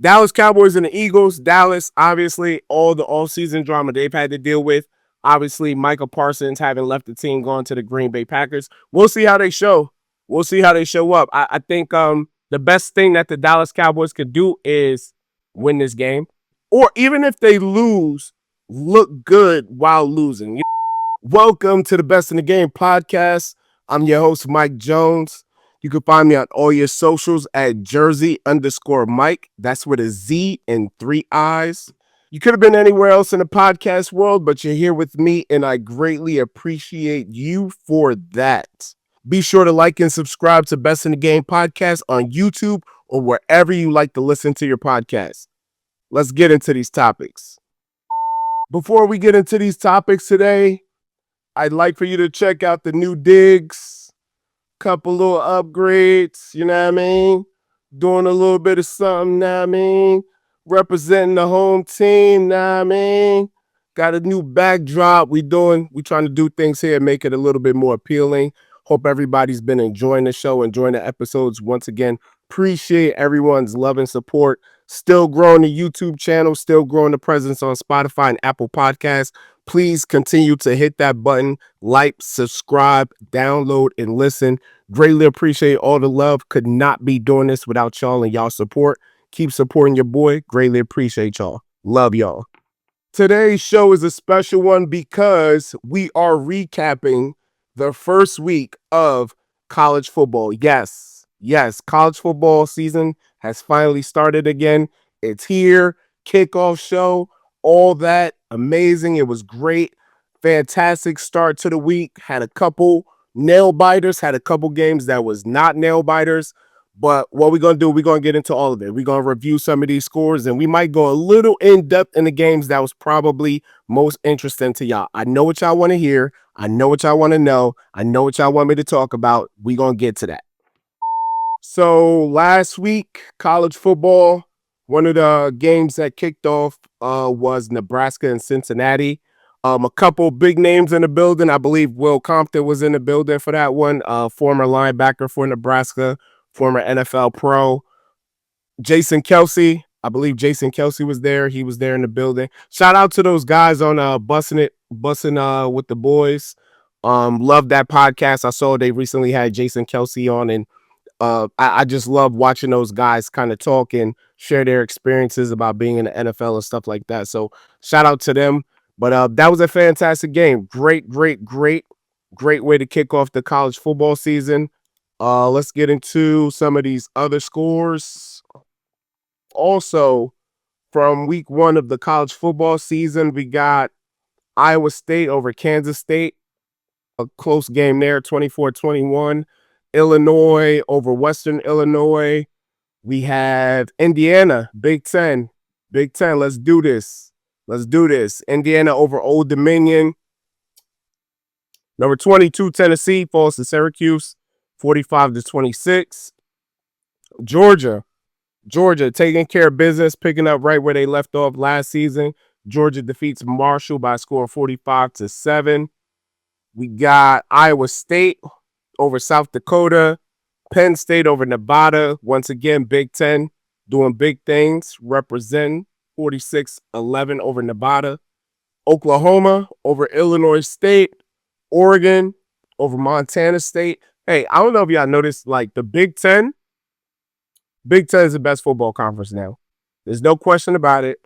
Dallas Cowboys and the Eagles. Dallas, obviously, all the offseason drama they've had to deal with. Obviously, Michael Parsons having left the team, gone to the Green Bay Packers. We'll see how they show. We'll see how they show up. I think the best thing that the Dallas Cowboys could do is win this game. Or even if they lose, look good while losing. Welcome to the Best in the Game podcast. I'm your host, Mike Jones. You can find me on all your socials at Jersey_Mike. That's with a Z and 3 I's. You could have been anywhere else in the podcast world, but you're here with me, and I greatly appreciate you for that. Be sure to like and subscribe to Best in the Game podcast on YouTube or wherever you like to listen to your podcast. Let's get into these topics. Before we get into these topics today, I'd like for you to check out the new digs, couple little upgrades, you know what I mean? Doing a little bit of something, know what I mean? Representing the home team, know what I mean? Got a new backdrop. We trying to do things here, make it a little bit more appealing. Hope everybody's been enjoying the show, enjoying the episodes. Once again, appreciate everyone's love and support. Still growing the YouTube channel, still growing the presence on Spotify and Apple Podcasts. Please continue to hit that button, like, subscribe, download, and listen. Greatly appreciate all the love. Could not be doing this without y'all and y'all support. Keep supporting your boy. Greatly appreciate y'all. Love y'all. Today's show is a special one because we are recapping the first week of college football. Yes, college football season has finally started again. It's here. Kickoff show, all that. Amazing. It was great. Fantastic start to the week. Had a couple nail biters, had a couple games that was not nail biters. But what we're going to do, we're going to get into all of it. We're going to review some of these scores, and we might go a little in-depth in the games that was probably most interesting to y'all. I know what y'all want to hear. I know what y'all want to know. I know what y'all want me to talk about. We're going to get to that. So last week, college football, one of the games that kicked off was Nebraska and Cincinnati. A couple big names in the building. I believe Will Compton was in the building for that one. Former linebacker for Nebraska, former NFL pro. Jason Kelsey. I believe Jason Kelsey was there. He was there in the building. Shout out to those guys on Bussing with the Boys. Love that podcast. I saw they recently had Jason Kelsey on, and I just love watching those guys kind of talk and share their experiences about being in the NFL and stuff like that. So shout out to them. But that was a fantastic game. Great way to kick off the college football season. Let's get into some of these other scores. Also, from week 1 of the college football season, we got Iowa State over Kansas State. A close game there, 24-21. Illinois over Western Illinois. We have Indiana, Big Ten. Let's do this. Indiana over Old Dominion. Number 22, Tennessee falls to Syracuse, 45-26. Georgia taking care of business, picking up right where they left off last season. Georgia defeats Marshall by a score of 45-7. We got Iowa State over South Dakota. Penn State over Nevada. Once again, Big Ten doing big things, representing 46-11 over Nevada. Oklahoma over Illinois State. Oregon over Montana State. Hey, I don't know if y'all noticed, like the Big Ten is the best football conference now. There's no question about it.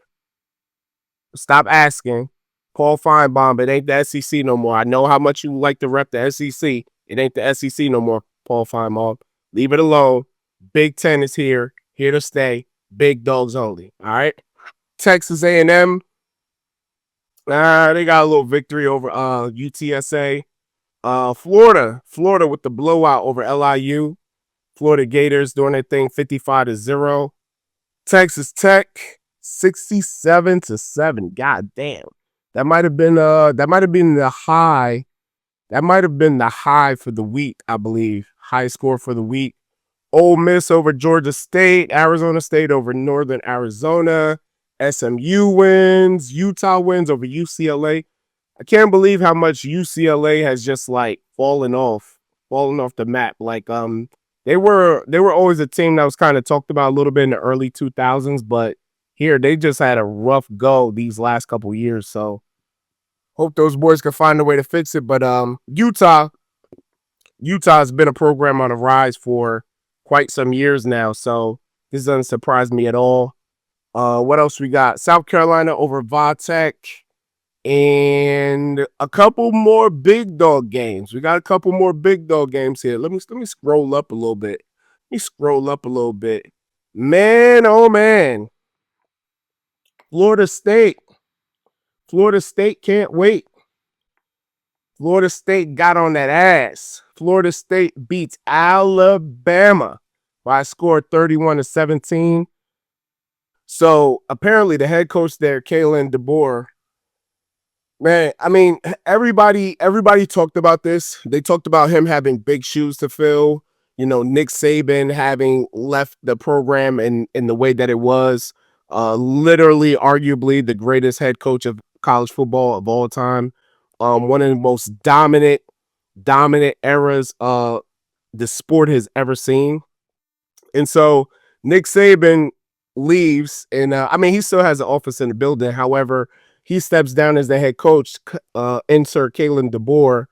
Stop asking. Paul Feinbaum, it ain't the SEC no more. I know how much you like to rep the SEC. It ain't the SEC no more, Paul Feinbaum. Leave it alone. Big Ten is here to stay. Big dogs only. All right. Texas A&M. They got a little victory over UTSA. Florida with the blowout over LIU. Florida Gators doing their thing, 55-0. Texas Tech, 67-7. God damn. That might have been the high. That might have been the high for the week, I believe. High score for the week. Ole Miss over Georgia State. Arizona State over Northern Arizona. SMU wins. Utah wins over UCLA. I can't believe how much UCLA has just like fallen off the map. Like They were always a team that was kind of talked about a little bit in the early 2000s, but here they just had a rough go these last couple years. So hope those boys can find a way to fix it. But Utah's been a program on the rise for quite some years now, so this doesn't surprise me at all. What else we got? South Carolina over Vatech, and a couple more big dog games. We got a couple more big dog games here. Let me scroll up a little bit. Let me scroll up a little bit. Man, oh man, Florida State. Florida State can't wait. Florida State got on that ass. Florida State beats Alabama by a score 31-17. So apparently the head coach there, Kalen DeBoer, man, I mean, everybody talked about this. They talked about him having big shoes to fill. You know, Nick Saban having left the program in the way that it was. Literally, arguably the greatest head coach of college football of all time. One of the most dominant eras the sport has ever seen. And so Nick Saban leaves, and I mean, he still has an office in the building. However, he steps down as the head coach. Insert Kalen DeBoer,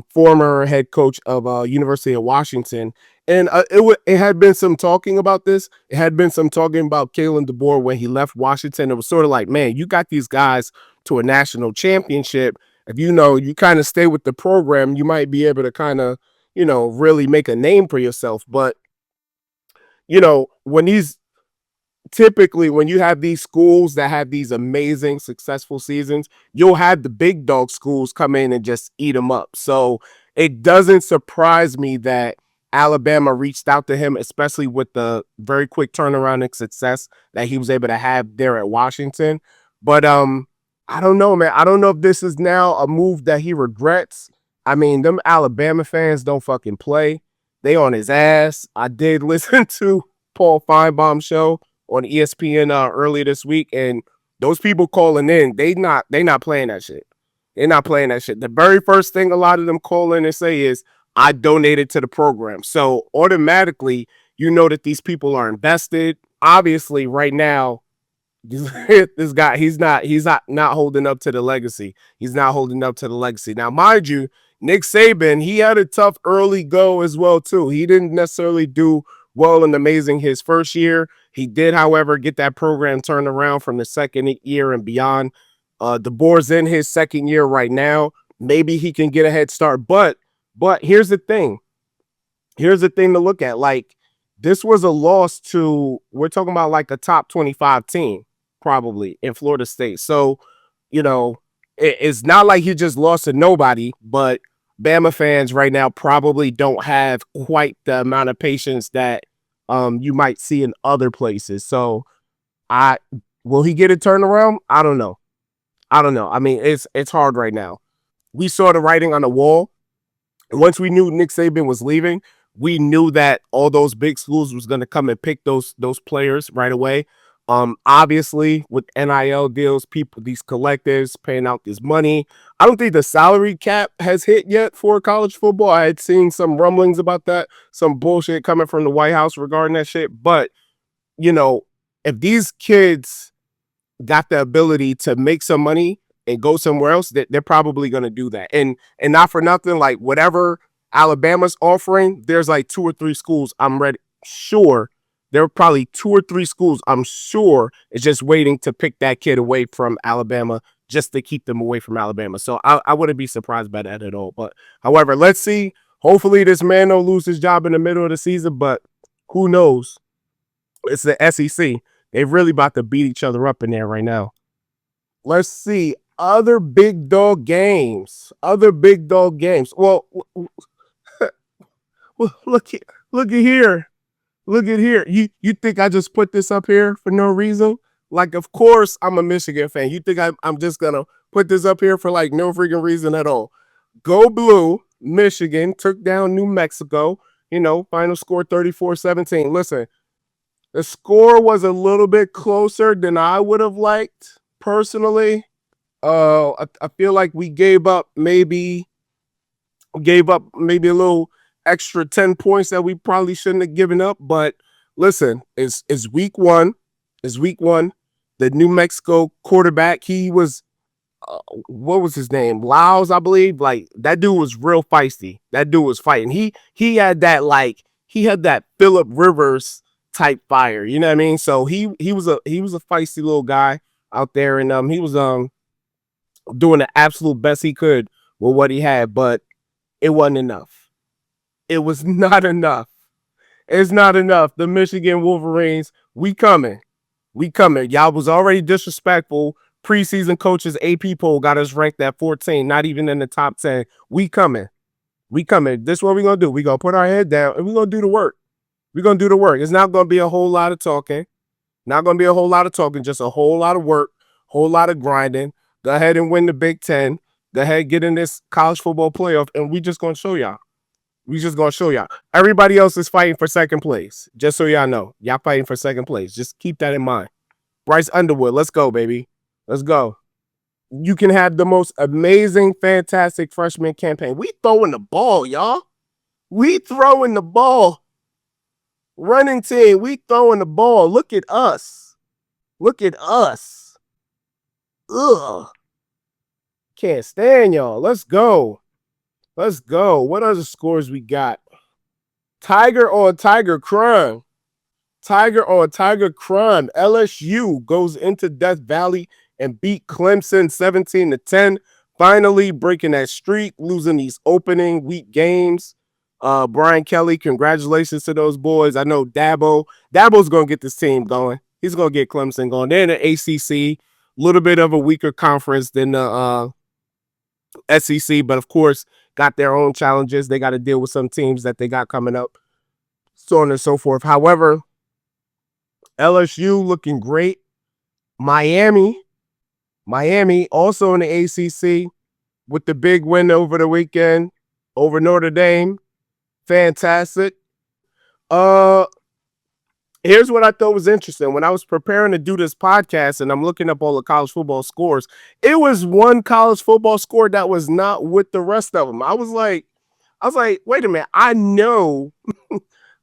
former head coach of University of Washington, and it had been some talking about this. It had been some talking about Kalen DeBoer when he left Washington. It was sort of like, man, you got these guys to a national championship. If you kind of stay with the program, you might be able to kind of really make a name for yourself. But when these typically when you have these schools that have these amazing successful seasons, you'll have the big dog schools come in and just eat them up. So it doesn't surprise me that Alabama reached out to him, especially with the very quick turnaround and success that he was able to have there at Washington. But I don't know, man. I don't know if this is now a move that he regrets. I mean, them Alabama fans don't fucking play. They on his ass. I did listen to Paul Feinbaum's show on ESPN earlier this week, and those people calling in, they not playing that shit. They're not playing that shit. The very first thing a lot of them call in and say is, "I donated to the program." So automatically, you know that these people are invested. Obviously, right now, this guy, he's not holding up to the legacy. He's not holding up to the legacy. Now, mind you, Nick Saban, he had a tough early go as well too. He didn't necessarily do well and amazing his first year. He did, however, get that program turned around from the second year and beyond. DeBoer's in his second year right now. Maybe he can get a head start. But here's the thing. Here's the thing to look at. Like, this was a loss to, we're talking about like a top 25 team, probably in Florida State. So, it's not like he just lost to nobody, but Bama fans right now probably don't have quite the amount of patience that you might see in other places. So I will he get a turnaround? I don't know. I don't know. I mean, it's hard right now. We saw the writing on the wall. And once we knew Nick Saban was leaving, we knew that all those big schools was going to come and pick those players right away. Obviously, with NIL deals, people, these collectives paying out this money. I don't think the salary cap has hit yet for college football. I had seen some rumblings about that, some bullshit coming from the White House regarding that shit. But, if these kids got the ability to make some money and go somewhere else, that they're probably going to do that. And not for nothing, like whatever Alabama's offering, there's like 2 or 3 schools I'm ready. Sure, there are probably 2 or 3 schools I'm sure is just waiting to pick that kid away from Alabama just to keep them away from Alabama. So I wouldn't be surprised by that at all. But however, let's see. Hopefully this man don't lose his job in the middle of the season, but who knows? It's the SEC. They're really about to beat each other up in there right now. Let's see. Other big dog games. Other big dog games. Well, look at here. Look at here. You think I just put this up here for no reason? Like, of course, I'm a Michigan fan. You think I'm just going to put this up here for like no freaking reason at all? Go Blue. Michigan took down New Mexico. Final score 34-17. Listen, the score was a little bit closer than I would have liked personally. I feel like we gave up maybe a little extra 10 points that we probably shouldn't have given up. But listen, it's week one. It's week one. The New Mexico quarterback, he was what was his name? Lyles, I believe. Like that dude was real feisty. That dude was fighting. He had that he had that Phillip Rivers type fire. You know what I mean? So he was a feisty little guy out there, and he was doing the absolute best he could with what he had, but it wasn't enough. It was not enough. It's not enough. The Michigan Wolverines, we coming. We coming. Y'all was already disrespectful. Preseason coaches AP poll got us ranked at 14, not even in the top 10. We coming. We coming. This is what we gonna do. We gonna put our head down and we gonna do the work. We gonna do the work. It's not gonna be a whole lot of talking. Not gonna be a whole lot of talking, just a whole lot of work, whole lot of grinding. Go ahead and win the Big Ten. Go ahead, get in this college football playoff, and we just gonna show y'all. We just gonna show y'all. Everybody else is fighting for second place. Just so y'all know. Y'all fighting for second place. Just keep that in mind. Bryce Underwood, let's go, baby. Let's go. You can have the most amazing, fantastic freshman campaign. We throwing the ball, y'all. We throwing the ball. Running team, we throwing the ball. Look at us. Look at us. Ugh. Can't stand y'all. Let's go. Let's go. What other scores we got? Tiger on Tiger crime. Tiger on Tiger crime. LSU goes into Death Valley and beat Clemson 17-10. Finally breaking that streak, losing these opening week games. Brian Kelly, congratulations to those boys. I know Dabo's going to get this team going. He's going to get Clemson going. They're in the ACC, a little bit of a weaker conference than the SEC, but of course, got their own challenges. They got to deal with some teams that they got coming up, so on and so forth. However, LSU looking great. Miami also in the ACC with the big win over the weekend over Notre Dame. Fantastic. Here's what I thought was interesting. When I was preparing to do this podcast and I'm looking up all the college football scores, it was one college football score that was not with the rest of them. I was like, wait a minute. I know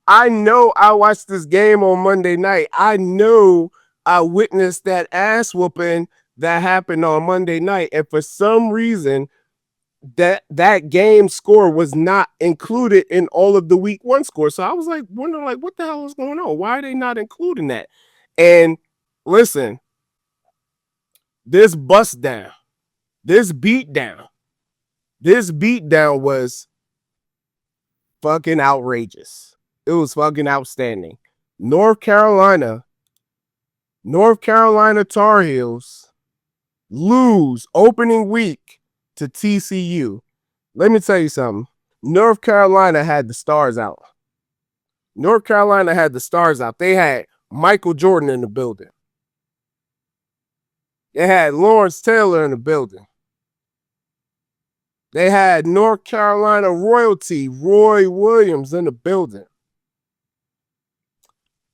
I watched this game on Monday night. I know I witnessed that ass whooping that happened on Monday night. And for some reason, that game score was not included in all of the week one scores. So I was like wondering, like, what the hell is going on? Why are they not including that? And listen, this bust down, this beatdown was fucking outrageous. It was fucking outstanding. North Carolina Tar Heels lose opening week to TCU. Let me tell you something. North Carolina had the stars out. They had Michael Jordan in the building. They had Lawrence Taylor in the building. They had North Carolina royalty, Roy Williams, in the building.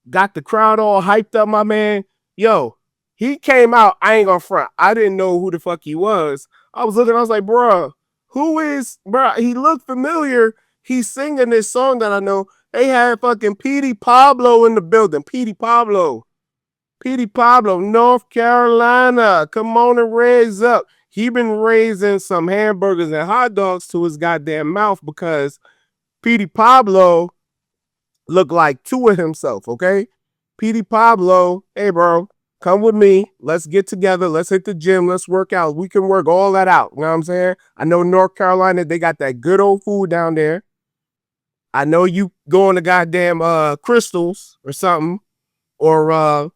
Got the crowd all hyped up, my man. Yo, he came out. I ain't gonna front. I didn't know who the fuck he was. I was looking, I was like, bruh, who is, bruh? He looked familiar. He's singing this song that I know. They had fucking Petey Pablo in the building. Petey Pablo, North Carolina. Come on and raise up. He been raising some hamburgers and hot dogs to his goddamn mouth because Petey Pablo looked like two of himself, okay? Petey Pablo, hey, bro, come with me. Let's get together. Let's hit the gym. Let's work out. We can work all that out. You know what I'm saying? I know North Carolina, they got that good old food down there. I know you going to goddamn Crystals or something. Or,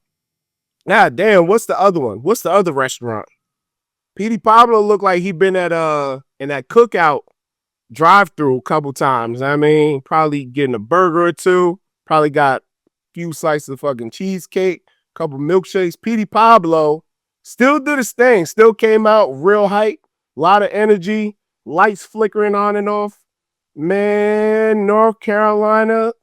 damn, what's the other one? What's the other restaurant? Petey Pablo looked like he been at in that cookout drive-through a couple times. I mean, probably getting a burger or two. Probably got a few slices of fucking cheesecake, a couple milkshakes. Petey Pablo still did his thing. Still came out real hype. A lot of energy. Lights flickering on and off. Man, North Carolina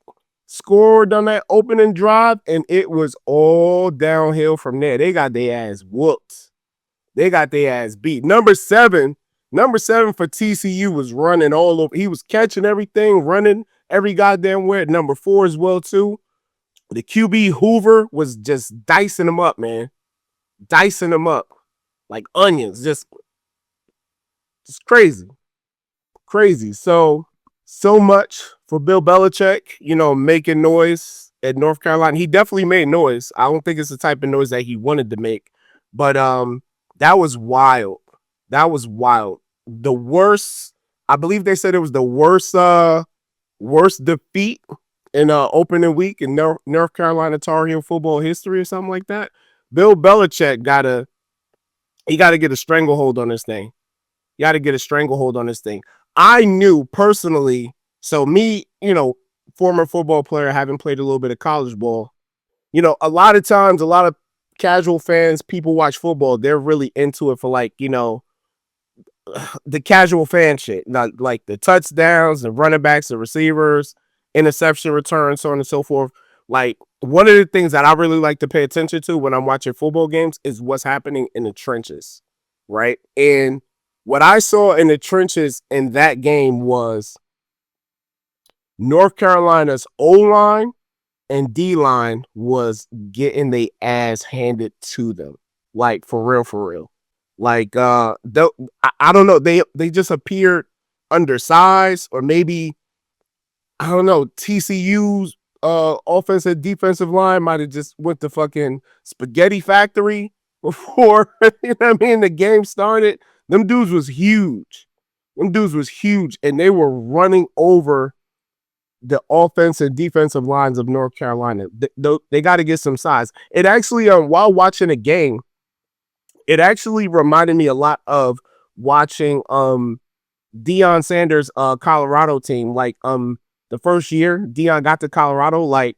scored on that opening drive, and it was all downhill from there. They got their ass whooped. They got their ass beat. Number seven for TCU was running all over. He was catching everything, running every goddamn where. Number 4 as well too. The QB Hoover was just dicing them up, man. Dicing them up like onions. Just crazy. Crazy. So much for Bill Belichick, making noise at North Carolina. He definitely made noise. I don't think it's the type of noise that he wanted to make, but that was wild. That was wild. The worst, I believe they said it was the worst defeat in opening week in North Carolina Tar Heel football history or something like that. Bill Belichick gotta get a stranglehold on this thing. You got to get a stranglehold on this thing. I knew personally, so me, former football player, having played a little bit of college ball, a lot of times, a lot of casual fans, people watch football, they're really into it for like, the casual fan shit, not like the touchdowns, the running backs, the receivers, interception returns, so on and so forth. Like, one of the things that I really like to pay attention to when I'm watching football games is what's happening in the trenches, right? And what I saw in the trenches in that game was North Carolina's O-line and D-line was getting their ass handed to them. Like, for real, for real. Like, I don't know. They just appeared undersized, or maybe, I don't know, TCU's offensive defensive line might have just went to fucking spaghetti factory before the game started. Them dudes was huge. And they were running over the offense and defensive lines of North Carolina. They got to get some size. It actually, while watching a game, it actually reminded me a lot of watching Deion Sanders' Colorado team. Like, the first year Deion got to Colorado, like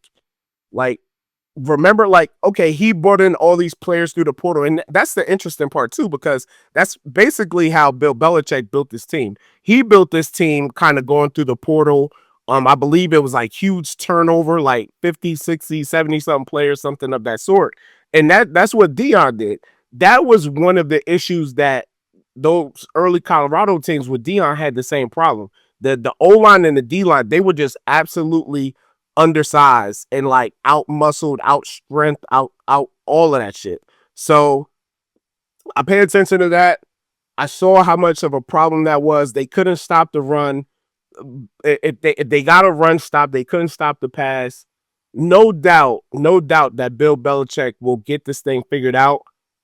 remember, like, okay, he brought in all these players through the portal. And that's the interesting part too, because that's basically how Bill Belichick built this team. He built this team kind of going through the portal. I believe it was like huge turnover, like 50, 60, 70 something players, something of that sort. And that's what Deion did. That was one of the issues that those early Colorado teams with Deion had the same problem. The O-line and the D-line, they were just absolutely undersized and like out muscled, out strength, out all of that shit. So I paid attention to that. I saw how much of a problem that was. They couldn't stop the run. If they got a run stop, they couldn't stop the pass. No doubt that Bill Belichick will get this thing figured out.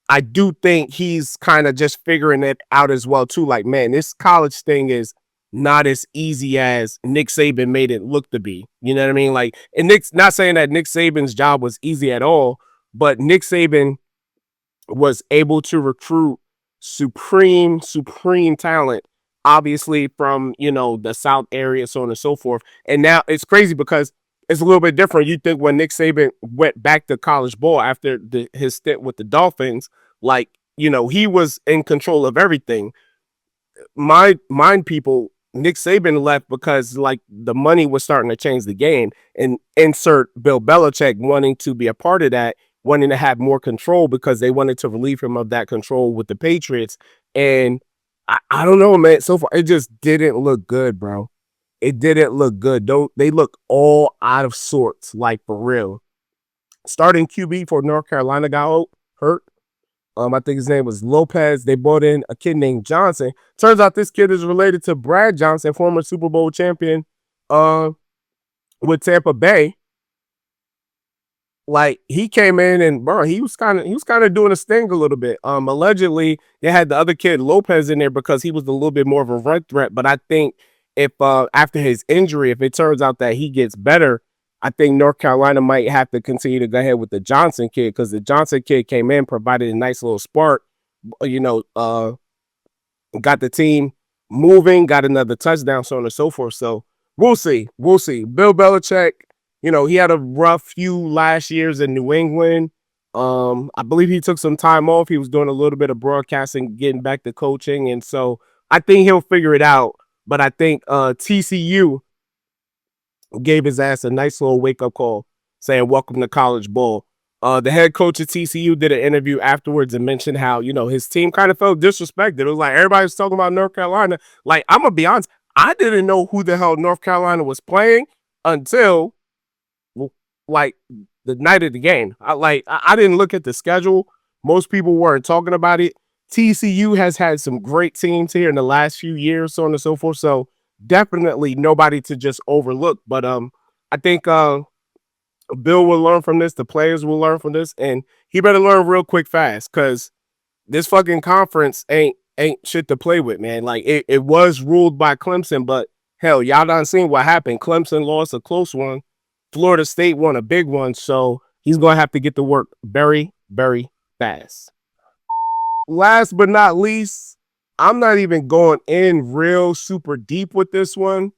I do think he's kind of just figuring it out as well too. Like, man, this college thing is not as easy as Nick Saban made it look to be. You know what I mean? Like, and Nick's not saying that Nick Saban's job was easy at all, but Nick Saban was able to recruit supreme talent, obviously from, the South area, so on and so forth. And now it's crazy because it's a little bit different. You think when Nick Saban went back to college ball after his stint with the Dolphins, like, he was in control of everything. Mind people, Nick Saban left because like the money was starting to change the game, and insert Bill Belichick wanting to be a part of that, wanting to have more control because they wanted to relieve him of that control with the Patriots. And I don't know, man. So far, it just didn't look good, bro. It didn't look good. They look all out of sorts, like for real. Starting QB for North Carolina got hurt. I think his name was Lopez. They brought in a kid named Johnson. Turns out this kid is related to Brad Johnson, former Super Bowl champion with Tampa Bay. Like, he came in and, bro, he was kind of doing a sting a little bit. Allegedly, they had the other kid Lopez in there because he was a little bit more of a run threat. But I think if after his injury, if it turns out that he gets better, I think North Carolina might have to continue to go ahead with the Johnson kid, because the Johnson kid came in, provided a nice little spark, got the team moving, got another touchdown, so on and so forth. So we'll see. Bill Belichick, he had a rough few last years in New England. I believe he took some time off. He was doing a little bit of broadcasting, getting back to coaching. And so I think he'll figure it out. But I think TCU gave his ass a nice little wake-up call saying, welcome to college ball. The head coach of TCU did an interview afterwards and mentioned how, his team kind of felt disrespected. It was like everybody was talking about North Carolina. Like, I'm going to be honest, I didn't know who the hell North Carolina was playing. until like the night of the game. I didn't look at the schedule. Most people weren't talking about it. TCU has had some great teams here in the last few years, so on and so forth. So definitely nobody to just overlook. But I think Bill will learn from this. The players will learn from this, and he better learn real quick, fast, because this fucking conference ain't shit to play with, man. Like it was ruled by Clemson, but hell, y'all done seen what happened. Clemson lost a close one. Florida State won a big one, so he's gonna have to get to work very, very fast. Last but not least, I'm not even going in real super deep with this one,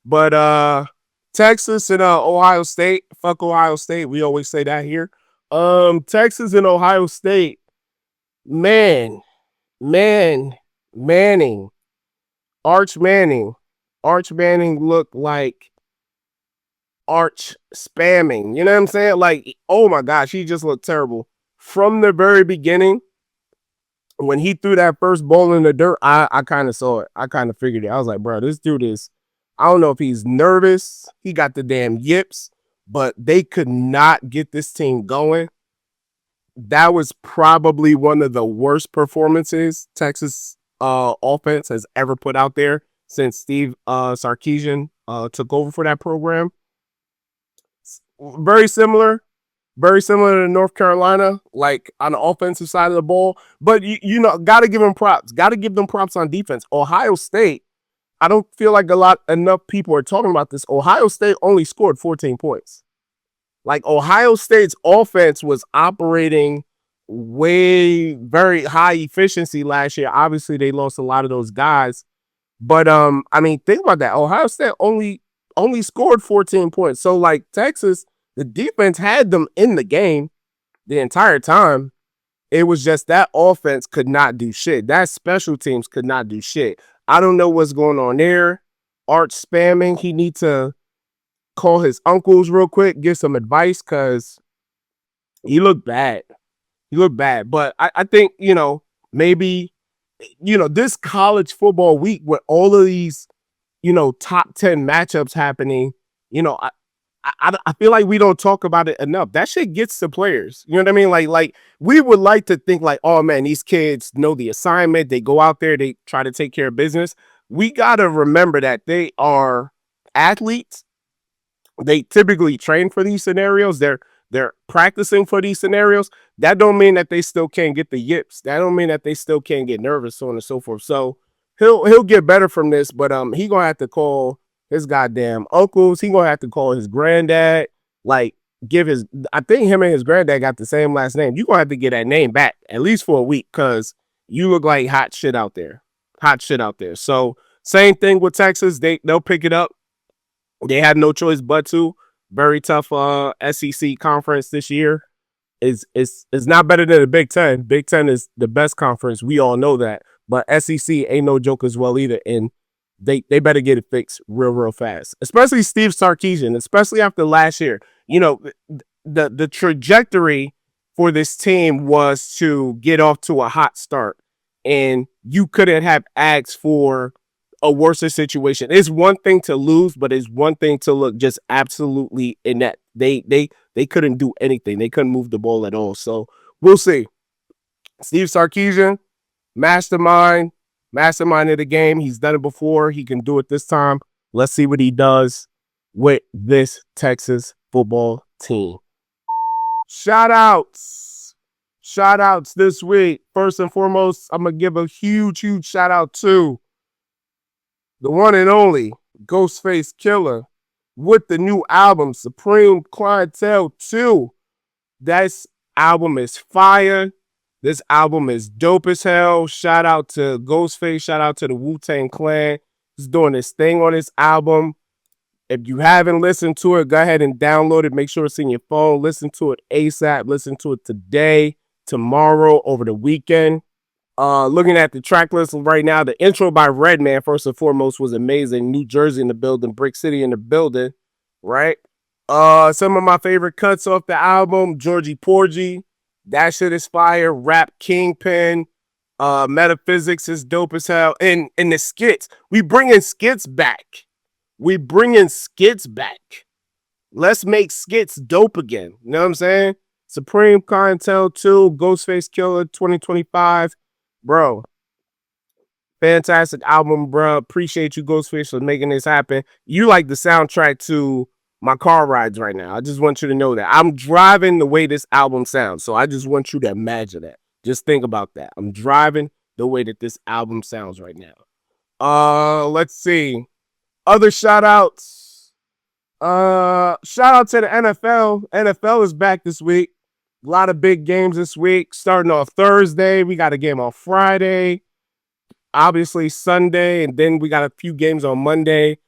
but Texas and Ohio State. Fuck Ohio State. We always say that here. Texas and Ohio State. Man, Man, Manning, Arch Manning, Arch Manning looked like Arch spamming. You know what I'm saying? Like, oh my gosh, he just looked terrible from the very beginning. When he threw that first ball in the dirt, I kind of saw it. I kind of figured it. I was like, bro, this dude is. I don't know if he's nervous. He got the damn yips, but they could not get this team going. That was probably one of the worst performances Texas offense has ever put out there since Steve Sarkisian took over for that program. Very similar to North Carolina, like on the offensive side of the ball. But you know, gotta give them props. Gotta give them props on defense. Ohio State, I don't feel like enough people are talking about this. Ohio State only scored 14 points. Like Ohio State's offense was operating way very high efficiency last year. Obviously, they lost a lot of those guys. But I mean, think about that. Ohio State only scored 14 points. So like Texas, the defense had them in the game the entire time. It was just that offense could not do shit. That special teams could not do shit. I don't know what's going on there. Arch spamming. He needs to call his uncles real quick, give some advice, because he looked bad. But I think, you know, maybe, you know, this college football week with all of these, you know, top 10 matchups happening, you know, I feel like we don't talk about it enough. That shit gets to players. You know what I mean? Like we would like to think like, oh man, these kids know the assignment. They go out there, they try to take care of business. We got to remember that they are athletes. They typically train for these scenarios. They're practicing for these scenarios. That don't mean that they still can't get the yips. That don't mean that they still can't get nervous, so on and so forth. So he'll get better from this, but he gonna have to call his goddamn uncles. He gonna have to call his granddad. Like give his. I think him and his granddad got the same last name. You gonna have to get that name back at least for a week, because you look like hot shit out there. Hot shit out there. So same thing with Texas. They'll pick it up. They had no choice but to. Very tough SEC conference this year. It's not better than the Big Ten. Big Ten is the best conference. We all know that. But SEC ain't no joke as well either. And they better get it fixed real fast. Especially Steve Sarkisian, especially after last year. You know, the trajectory for this team was to get off to a hot start. And you couldn't have asked for a worse situation. It's one thing to lose, but it's one thing to look just absolutely inept. They couldn't do anything. They couldn't move the ball at all. So we'll see. Steve Sarkisian, mastermind of the game. He's done it before. He can do it this time. Let's see what he does with this Texas football team. Shout outs this week. First and foremost, I'm going to give a huge shout out to the one and only Ghostface Killer with the new album, Supreme Clientele 2. This album is fire. This album is dope as hell. Shout out to Ghostface. Shout out to the Wu-Tang Clan. He's doing this thing on this album. If you haven't listened to it, go ahead and download it. Make sure it's in your phone. Listen to it ASAP. Listen to it today, tomorrow, over the weekend. Looking at the track list right now, the intro by Redman, first and foremost, was amazing. New Jersey in the building, Brick City in the building, right? Some of my favorite cuts off the album, Georgie Porgy, that shit is fire. Rap Kingpin, Metaphysics is dope as hell. And the skits, we bringing skits back. Let's make skits dope again. You know what I'm saying? Supreme Clientele 2, Ghostface Killer 2025. Bro, fantastic album, bro. Appreciate you, Ghostface, for making this happen. You like the soundtrack to my car rides right now. I just want you to know that. I'm driving the way this album sounds. So I just want you to imagine that. Just think about that. I'm driving the way that this album sounds right now. Let's see. Other shout outs. Shout out to the NFL. NFL is back this week. A lot of big games this week. Starting off Thursday. We got a game on Friday. Obviously Sunday, and then we got a few games on Monday.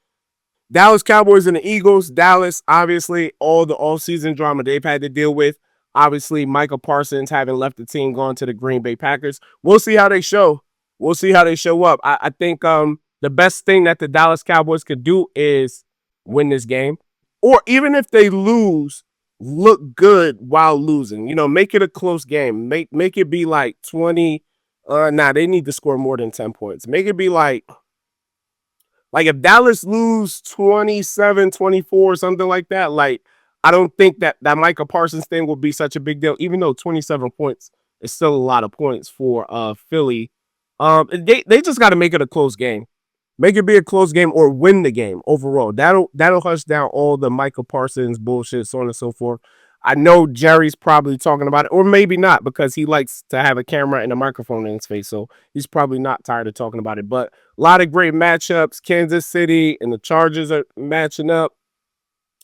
Dallas Cowboys and the Eagles. Dallas, obviously, all the offseason drama they've had to deal with. Obviously, Michael Parsons having left the team, gone to the Green Bay Packers. We'll see how they show. We'll see how they show up. I think the best thing that the Dallas Cowboys could do is win this game. Or even if they lose, look good while losing. You know, make it a close game. Make it be like 20. They need to score more than 10 points. Make it be like if Dallas lose 27-24, something like that, like I don't think that Micah Parsons thing will be such a big deal, even though 27 points is still a lot of points for Philly. They just got to make it a close game. Make it be a close game or win the game overall. That'll hush down all the Michael Parsons bullshit, so on and so forth. I know Jerry's probably talking about it, or maybe not, because he likes to have a camera and a microphone in his face, so he's probably not tired of talking about it. But a lot of great matchups. Kansas City and the Chargers are matching up.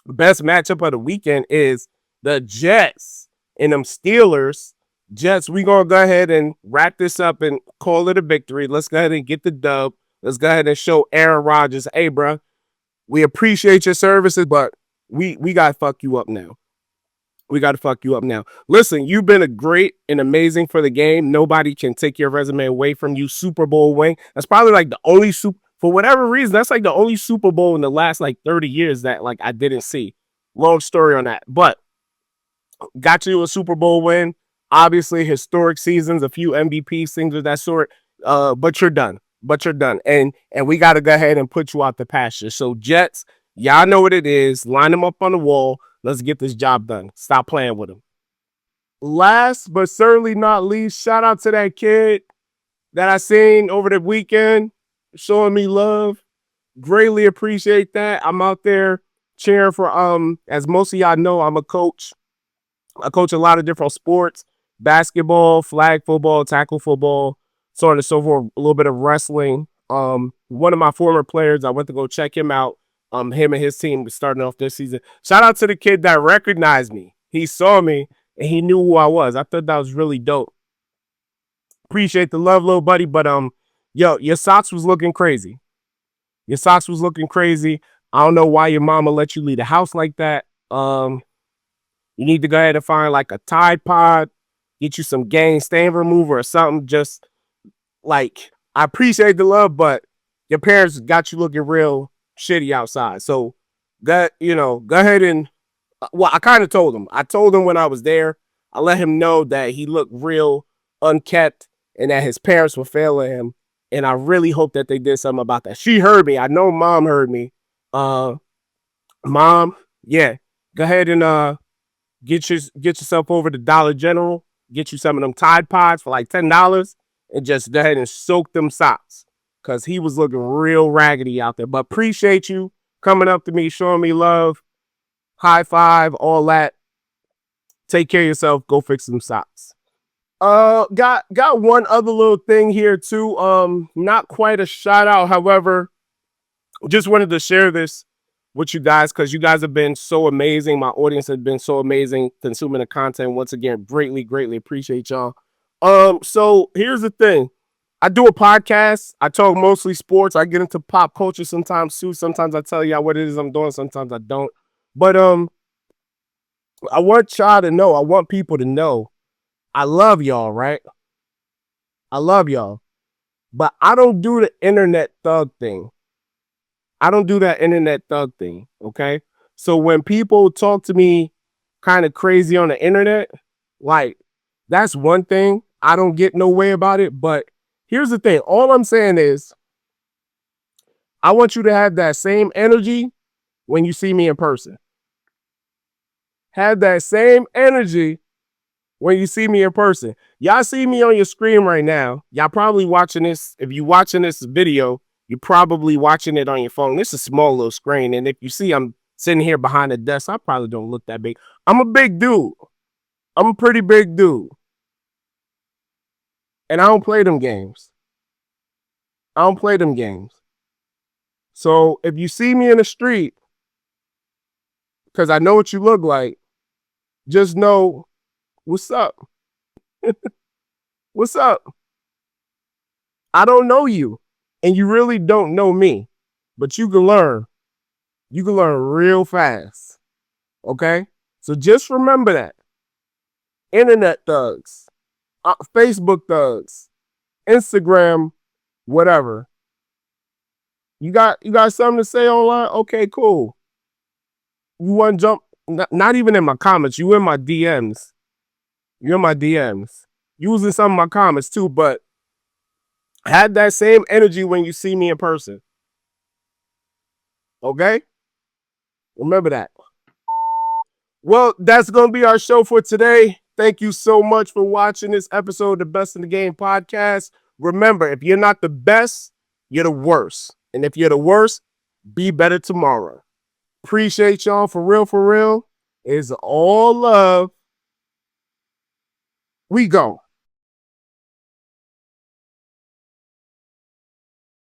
The best matchup of the weekend is the Jets and them Steelers. Jets, we going to go ahead and wrap this up and call it a victory. Let's go ahead and get the dub. Let's go ahead and show Aaron Rodgers, hey, bro, we appreciate your services, but we got to fuck you up now. We got to fuck you up now. Listen, you've been a great and amazing for the game. Nobody can take your resume away from you. Super Bowl win. That's probably like the only for whatever reason, that's like the only Super Bowl in the last like 30 years that like I didn't see. Long story on that. But got you a Super Bowl win. Obviously, historic seasons, a few MVPs, things of that sort. But you're done. And we got to go ahead and put you out the pasture. So Jets, y'all know what it is. Line them up on the wall. Let's get this job done. Stop playing with them. Last but certainly not least, shout out to that kid that I seen over the weekend showing me love. Greatly appreciate that. I'm out there cheering for as most of y'all know, I'm a coach. I coach a lot of different sports: basketball, flag football, tackle football, so on and so forth, a little bit of wrestling. One of my former players, I went to go check him out. Him and his team was starting off this season. Shout out to the kid that recognized me. He saw me and he knew who I was. I thought that was really dope. Appreciate the love, little buddy. But yo, your socks was looking crazy. Your socks was looking crazy. I don't know why your mama let you leave the house like that. You need to go ahead and find like a Tide Pod, get you some Gain stain remover or something. Just like, I appreciate the love, but your parents got you looking real shitty outside. So that, go ahead and I kind of told him. I told him when I was there. I let him know that he looked real unkept and that his parents were failing him. And I really hope that they did something about that. She heard me. I know mom heard me. Mom, yeah, go ahead and get yourself over to Dollar General. Get you some of them Tide Pods for like $10 and just go ahead and soak them socks. Because he was looking real raggedy out there. But appreciate you coming up to me, showing me love. High five, all that. Take care of yourself. Go fix some socks. Got one other little thing here too. Not quite a shout out. However, just wanted to share this with you guys because you guys have been so amazing. My audience has been so amazing consuming the content. Once again, greatly appreciate y'all. So here's the thing. I do a podcast. I talk mostly sports. I get into pop culture sometimes too. Sometimes I tell y'all what it is I'm doing. Sometimes I don't. But I want y'all to know. I want people to know. I love y'all, right? I love y'all. But I don't do the internet thug thing. I don't do that internet thug thing. Okay. So when people talk to me kind of crazy on the internet, like that's one thing. I don't get no way about it. But here's the thing. All I'm saying is I want you to have that same energy when you see me in person. Have that same energy when you see me in person. Y'all see me on your screen right now. Y'all probably watching this. If you watching this video, you're probably watching it on your phone. This is a small little screen. And if you see I'm sitting here behind the desk, I probably don't look that big. I'm a big dude. I'm a pretty big dude. And I don't play them games. I don't play them games. So if you see me in the street, because I know what you look like, just know what's up. What's up? I don't know you, and you really don't know me, but you can learn. You can learn real fast. Okay? So just remember that. Internet thugs, Facebook thugs, Instagram, whatever. You got something to say online? Okay, cool. You want to jump? Not even in my comments. You in my DMs. You're in my DMs. Using some of my comments too, but have that same energy when you see me in person. Okay? Remember that. Well, that's going to be our show for today. Thank you so much for watching this episode of the Best in the Game podcast. Remember, if you're not the best, you're the worst. And if you're the worst, be better tomorrow. Appreciate y'all for real, for real. It's all love. We go.